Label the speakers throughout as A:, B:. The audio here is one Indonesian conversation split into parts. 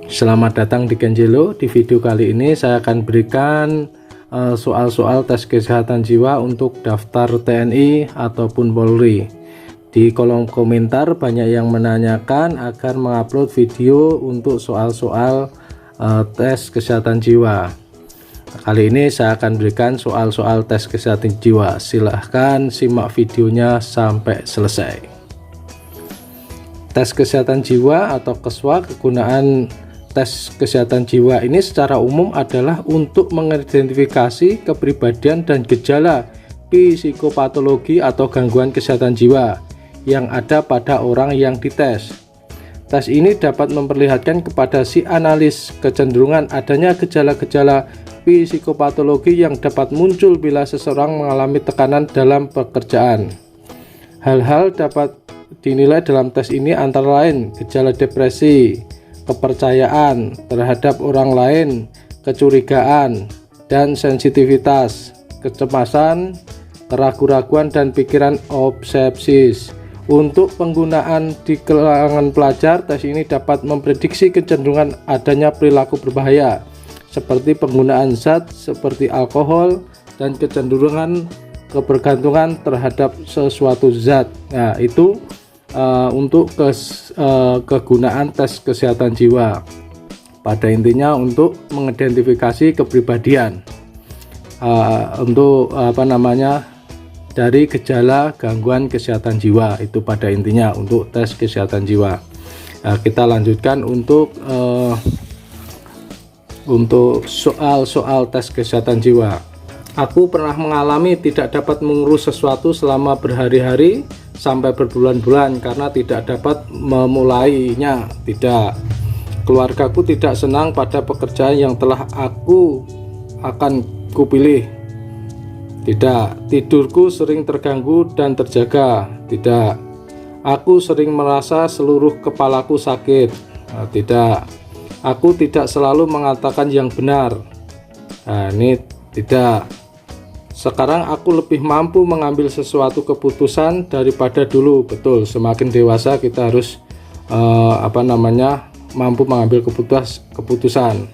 A: Selamat datang di Kenjelo. Di video kali ini saya akan berikan soal-soal tes kesehatan jiwa untuk daftar TNI ataupun Polri. Di kolom komentar banyak yang menanyakan agar mengupload video untuk soal-soal tes kesehatan jiwa. Kali ini saya akan berikan soal-soal tes kesehatan jiwa. Silahkan simak videonya sampai selesai. Tes kesehatan jiwa atau KESWA, kegunaan tes kesehatan jiwa ini secara umum adalah untuk mengidentifikasi kepribadian dan gejala psikopatologi atau gangguan kesehatan jiwa yang ada pada orang yang dites. Tes ini dapat memperlihatkan kepada si analis kecenderungan adanya gejala-gejala psikopatologi yang dapat muncul bila seseorang mengalami tekanan dalam pekerjaan. Hal-hal dapat dinilai dalam tes ini antara lain gejala depresi, kepercayaan terhadap orang lain, kecurigaan dan sensitivitas, kecemasan, keraguan-raguan dan pikiran obsesif. Untuk penggunaan di kalangan pelajar, tes ini dapat memprediksi kecenderungan adanya perilaku berbahaya seperti penggunaan zat seperti alkohol dan kecenderungan kebergantungan terhadap sesuatu zat. Nah, itu untuk kegunaan tes kesehatan jiwa. Pada intinya untuk mengidentifikasi kepribadian untuk dari gejala gangguan kesehatan jiwa, itu pada intinya untuk tes kesehatan jiwa. Kita lanjutkan untuk soal-soal tes kesehatan jiwa. Aku pernah mengalami tidak dapat mengurus sesuatu selama berhari-hari sampai berbulan-bulan karena tidak dapat memulainya. Tidak. Keluargaku tidak senang pada pekerjaan yang telah aku akan kupilih. Tidak. Tidurku sering terganggu dan terjaga. Tidak. Aku sering merasa seluruh kepalaku sakit. Tidak. Aku tidak selalu mengatakan yang benar. Nah, ini tidak. Sekarang aku lebih mampu mengambil sesuatu keputusan daripada dulu. Betul, semakin dewasa kita harus mampu mengambil keputusan.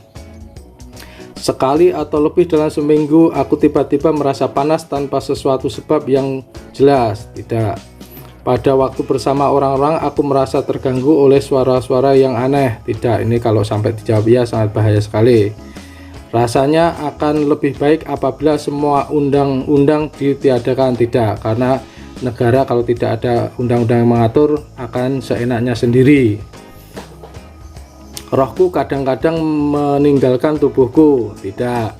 A: Sekali atau lebih dalam seminggu aku tiba-tiba merasa panas tanpa sesuatu sebab yang jelas. Tidak. Pada waktu bersama orang-orang aku merasa terganggu oleh suara-suara yang aneh. Tidak, ini kalau sampai dijawab ya sangat bahaya sekali. Rasanya akan lebih baik apabila semua undang-undang ditiadakan. Tidak, karena negara kalau tidak ada undang-undang yang mengatur akan seenaknya sendiri. Rohku kadang-kadang meninggalkan tubuhku. Tidak.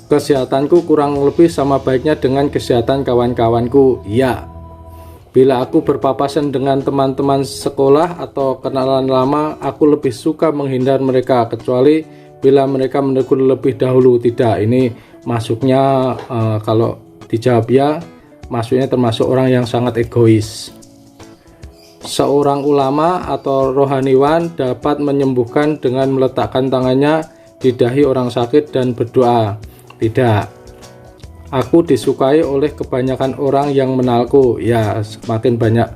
A: Kesehatanku kurang lebih sama baiknya dengan kesehatan kawan-kawanku. Iya. Bila aku berpapasan dengan teman-teman sekolah atau kenalan lama, aku lebih suka menghindar mereka kecuali bila mereka menegur lebih dahulu. Tidak, ini masuknya kalau dijawab ya, masuknya termasuk orang yang sangat egois. Seorang ulama atau rohaniwan dapat menyembuhkan dengan meletakkan tangannya di dahi orang sakit dan berdoa. Tidak. Aku disukai oleh kebanyakan orang yang mengenalku. Ya, semakin banyak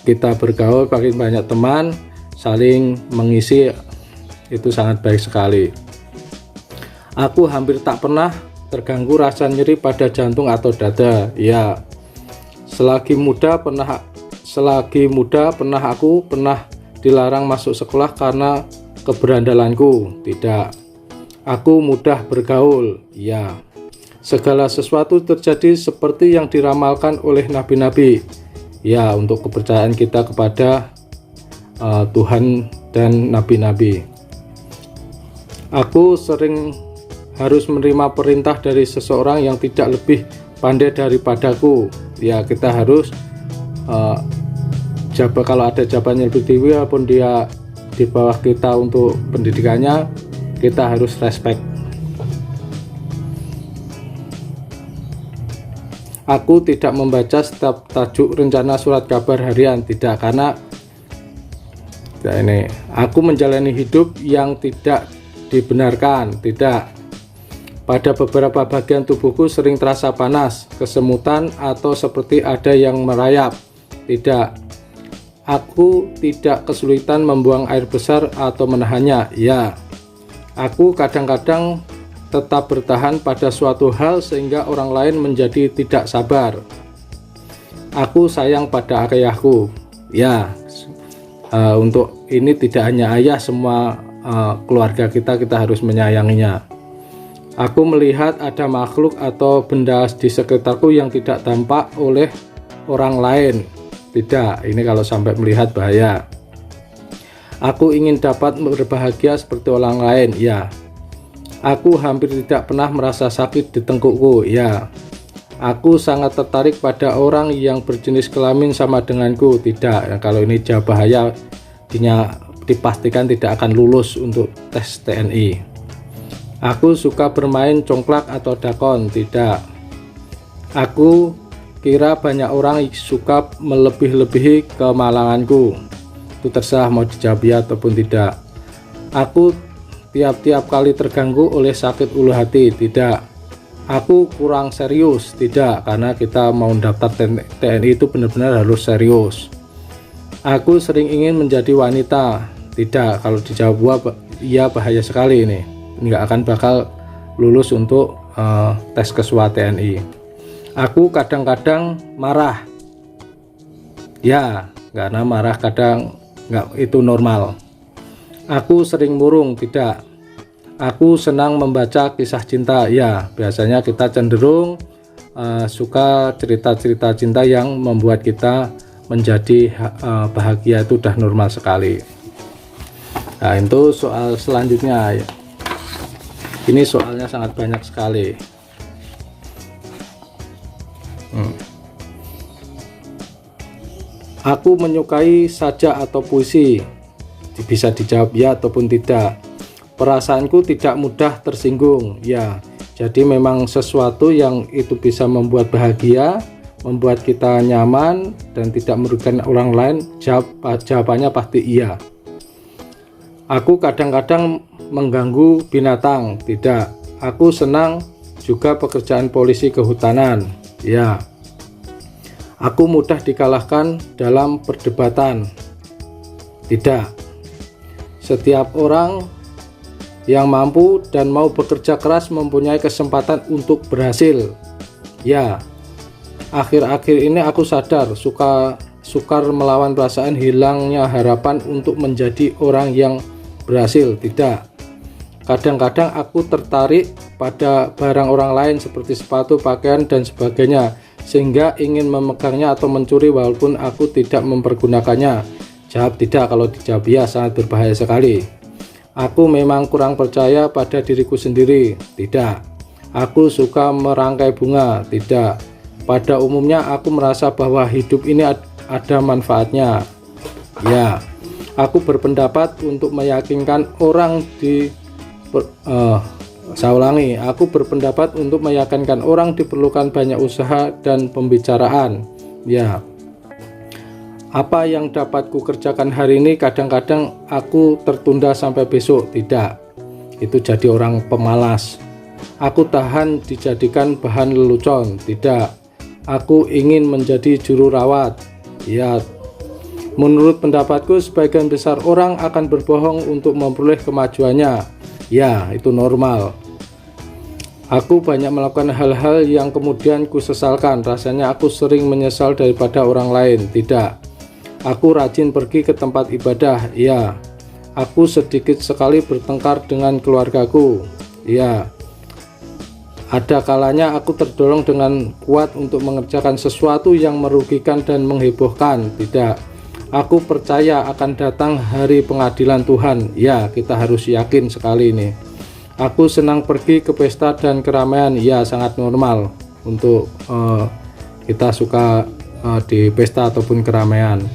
A: kita bergaul, makin banyak teman, saling mengisi, itu sangat baik sekali. Aku hampir tak pernah terganggu rasa nyeri pada jantung atau dada. Ya, selagi muda aku pernah dilarang masuk sekolah karena keberandalanku. Tidak. Aku mudah bergaul. Ya, segala sesuatu terjadi seperti yang diramalkan oleh nabi-nabi. Ya, untuk kepercayaan kita kepada Tuhan dan nabi-nabi. Aku sering harus menerima perintah dari seseorang yang tidak lebih pandai daripadaku. Ya, kita harus kalau ada jabatannya lebih tinggi walaupun dia di bawah kita untuk pendidikannya, kita harus respect. Aku tidak membaca setiap tajuk rencana surat kabar harian. Tidak, karena ini aku menjalani hidup yang tidak dibenarkan. Tidak. Pada beberapa bagian tubuhku sering terasa panas, kesemutan, atau seperti ada yang merayap. Tidak. Aku tidak kesulitan membuang air besar atau menahannya. Ya, aku kadang-kadang tetap bertahan pada suatu hal sehingga orang lain menjadi tidak sabar. Aku sayang pada ayahku. Ya, untuk ini tidak hanya ayah, semua keluarga kita harus menyayanginya. Aku melihat ada makhluk atau benda di sekitarku yang tidak tampak oleh orang lain. Tidak, ini kalau sampai melihat bahaya. Aku ingin dapat berbahagia seperti orang lain. Ya, aku hampir tidak pernah merasa sakit di tengkukku. Ya, aku sangat tertarik pada orang yang berjenis kelamin sama denganku. Tidak, kalau ini jauh bahaya, dipastikan tidak akan lulus untuk tes TNI. Aku suka bermain congklak atau dakon. Tidak, aku kira banyak orang suka melebih-lebihi kemalanganku. Itu terserah mau dijawab ya ataupun tidak. Aku tiap-tiap kali terganggu oleh sakit ulu hati. Tidak, aku kurang serius. Tidak, karena kita mau daftar TNI itu benar-benar harus serius. Aku sering ingin menjadi wanita. Tidak, kalau dijawab iya bahaya sekali ini. Nggak akan bakal lulus untuk tes ketua TNI. Aku kadang-kadang marah. Ya, karena marah kadang nggak, itu normal. Aku sering murung. Tidak, aku senang membaca kisah cinta. Ya, biasanya kita cenderung suka cerita-cerita cinta yang membuat kita menjadi bahagia. Itu udah normal sekali. Nah, itu soal selanjutnya. Ini soalnya sangat banyak sekali. Aku menyukai sajak atau puisi. Bisa dijawab ya ataupun tidak. Perasaanku tidak mudah tersinggung. Ya, jadi memang sesuatu yang itu bisa membuat bahagia, membuat kita nyaman dan tidak merugikan orang lain. Jawabannya pasti iya. Aku kadang-kadang mengganggu binatang. Tidak, aku senang juga pekerjaan polisi kehutanan. Ya, aku mudah dikalahkan dalam perdebatan. Tidak, setiap orang yang mampu dan mau bekerja keras mempunyai kesempatan untuk berhasil. Ya, akhir-akhir ini aku sadar sukar melawan perasaan hilangnya harapan untuk menjadi orang yang berhasil. Tidak, kadang-kadang aku tertarik pada barang orang lain seperti sepatu, pakaian, dan sebagainya, sehingga ingin memegangnya atau mencuri walaupun aku tidak mempergunakannya. Jawab tidak, kalau dijawab ya sangat berbahaya sekali. Aku memang kurang percaya pada diriku sendiri. Tidak, aku suka merangkai bunga. Tidak, pada umumnya aku merasa bahwa hidup ini ada manfaatnya. Ya, aku berpendapat untuk meyakinkan orang aku berpendapat untuk meyakinkan orang diperlukan banyak usaha dan pembicaraan. Ya, apa yang dapat ku kerjakan hari ini kadang-kadang aku tertunda sampai besok. Tidak, itu jadi orang pemalas. Aku tahan dijadikan bahan lelucon. Tidak, aku ingin menjadi juru rawat. Ya, menurut pendapatku sebagian besar orang akan berbohong untuk memperoleh kemajuannya. Ya, itu normal. Aku banyak melakukan hal-hal yang kemudian ku sesalkan. Rasanya aku sering menyesal daripada orang lain. Tidak, aku rajin pergi ke tempat ibadah. Ya, aku sedikit sekali bertengkar dengan keluargaku. Ya, ada kalanya aku terdorong dengan kuat untuk mengerjakan sesuatu yang merugikan dan menghebohkan. Tidak, aku percaya akan datang hari pengadilan Tuhan. Ya, kita harus yakin sekali ini. Aku senang pergi ke pesta dan keramaian. Ya, sangat normal untuk kita suka di pesta ataupun keramaian.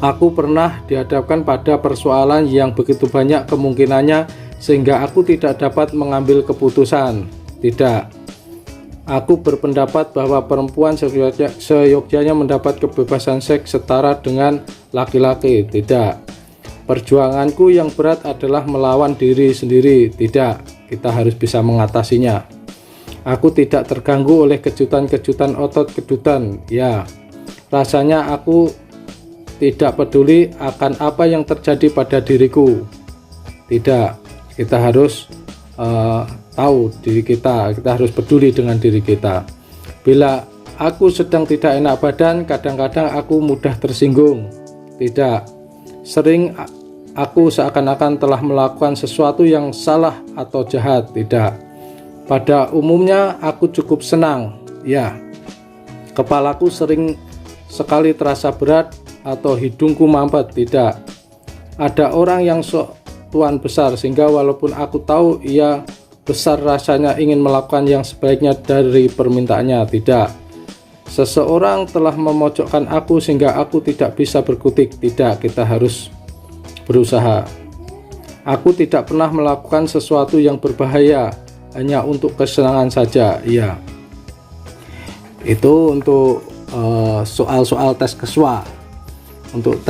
A: Aku pernah dihadapkan pada persoalan yang begitu banyak kemungkinannya sehingga aku tidak dapat mengambil keputusan. Tidak, aku berpendapat bahwa perempuan seyogyanya mendapat kebebasan seks setara dengan laki-laki. Tidak, perjuanganku yang berat adalah melawan diri sendiri. Tidak, kita harus bisa mengatasinya. Aku tidak terganggu oleh kejutan-kejutan otot kedutan. Ya, rasanya aku tidak peduli akan apa yang terjadi pada diriku. Tidak, kita harus tahu diri kita harus peduli dengan diri kita. Bila aku sedang tidak enak badan, kadang-kadang aku mudah tersinggung. Tidak, sering aku seakan-akan telah melakukan sesuatu yang salah atau jahat. Tidak, pada umumnya aku cukup senang. Ya, kepalaku sering sekali terasa berat atau hidungku mampet. Tidak, ada orang yang sok tuan besar sehingga walaupun aku tahu ia besar rasanya ingin melakukan yang sebaiknya dari permintaannya. Tidak, seseorang telah memojokkan aku sehingga aku tidak bisa berkutik. Tidak, kita harus berusaha. Aku tidak pernah melakukan sesuatu yang berbahaya hanya untuk kesenangan saja. Iya, itu untuk soal-soal tes keswa. Untuk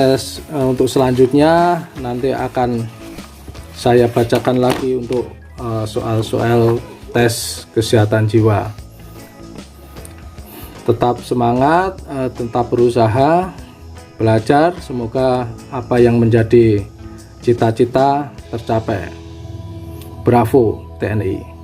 A: untuk selanjutnya nanti akan saya bacakan lagi untuk soal-soal tes kesehatan jiwa. Tetap semangat, tetap berusaha, belajar. Semoga apa yang menjadi cita-cita tercapai. Bravo TNI.